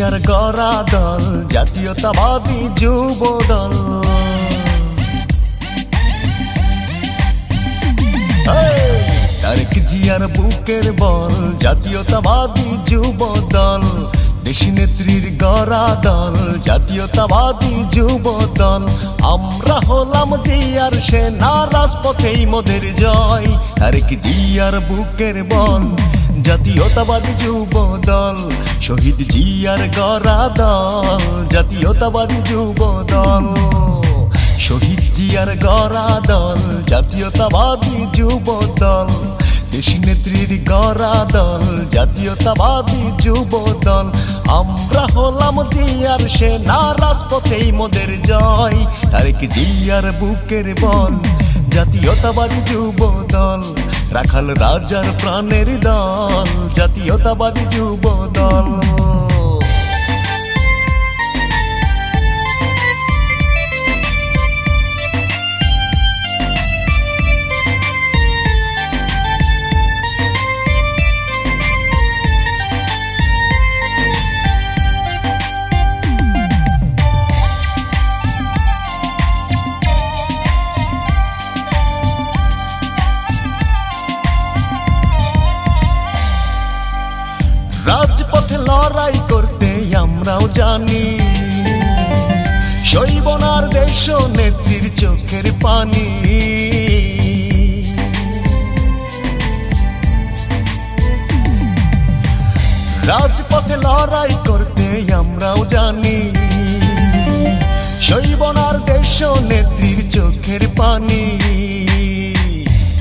জিয়ার গড়া দল জাতীয়তাবাদী যুব দল। তারেক জিয়ার বুকের বল জাতীয়তাবাদী যুব দল। দেশী নেত্রীর গড়া দল জাতীয়তাবাদী যুব দল। আমরা হলাম জিয়ার সেনা, রাজপথেই মোদের জয়। তারেক জিয়ার বুকের বল জাতীয়তাবাদী যুব দল। শহীদ জিয়ার গড়া দল জাতীয়তাবাদী যুব দল। শহীদ জিয়ার গড়া দল জাতীয়তাবাদী যুব দল। দেশী নেত্রীর গড়া দল জাতীয়তাবাদী যুব দল। আমরা হলাম জিয়ার সেনা, রাজপথেই মোদের জয়। তারেক জিয়ার বুকের বল জাতীয়তাবাদী যুব দল। রাখাল রাজার প্রাণের দল জাতীয়তাবাদী যুব দল। রাজপথে লড়াই করতে আমরাও জানি, সইব না আর দেশ নেত্রীর চোখের পানি। রাজপথে লড়াই করতে আমরাও জানি, সইব না আর দেশ নেত্রীর চোখের পানি।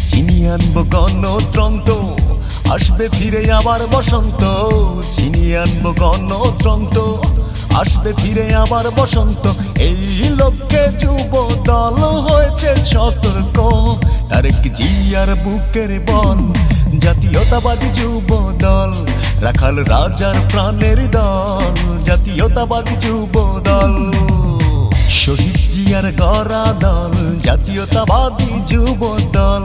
চিনি আনবো গণতন্ত্র, আসবে ফিরে আবার বসন্ত। চিনিয়ে আনবো গণতন্ত্র, আসবে ফিরে আবার বসন্ত। এই লক্ষ্যে যুব দল হয়েছে সতর্ক। তারেক জিয়ার বুকের বল জাতীয়তাবাদী যুব দল। রাখাল রাজার প্রাণের দল জাতীয়তাবাদী যুব দল। শহীদ জিয়ার গড়া দল জাতীয়তাবাদী যুব দল।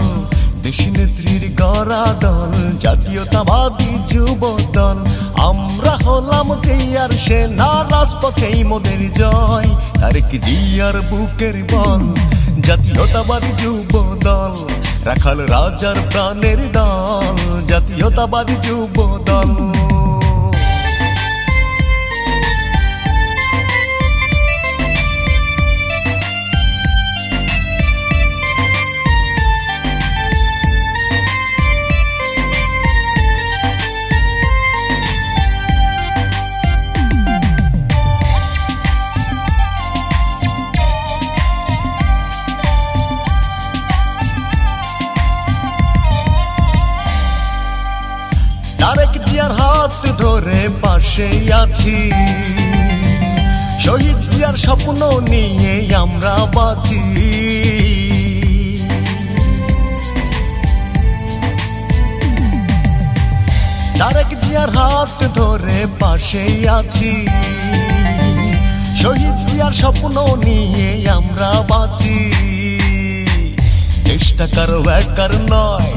দেশী নেত্রীর গড়া দল জাতীয়তাবাদী যুব দল। আমরা হলাম জিয়ার সেনা, রাজপথেই মোদের জয়। তারেক জিয়ার বুকের বল জাতীয়তাবাদী যুব দল। রাখাল রাজার প্রাণের দল জাতীয়তাবাদী যুব দল। তারেক জিয়ার হাত ধরে পাশে আছি, শহীদ জিয়ার স্বপ্ন নিয়ে আমরা বাঁচি। তারেক জিয়ার হাত ধরে পাশে আছি, শহীদ জিয়ার স্বপ্ন নিয়ে আমরা বাঁচি। দেশটা কারো একার নয়,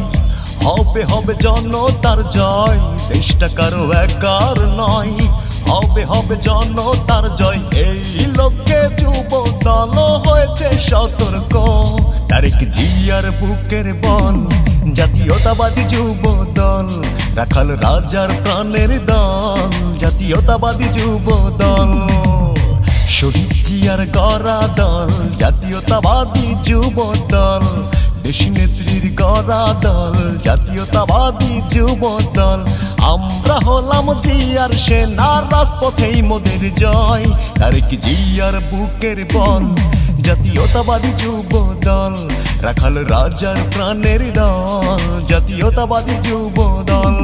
হবে হবে জনতার জয়। দেশটা কারো একার নয়, হবে হবে জনতার জয়। এই লক্ষ্যে যুব দল হয়েছে সতর্ক। তারেক জিয়ার বুকের বল জাতীয়তাবাদী যুব দল। রাখাল রাজার প্রাণের দল জাতীয়তাবাদী যুব দল। শহীদ জিয়ার গড়া দল জাতীয়তাবাদী যুব দল। দেশী নেত্রীর গড়া দল জাতীয়তাবাদী যুব দল। আমরা হলাম জিয়ার সেনা, রাজপথেই মোদের জয়। তারেক জিয়ার বুকের বল জাতীয়তাবাদী যুব দল। রাখাল রাজার প্রাণের দল জাতীয়তাবাদী যুব দল।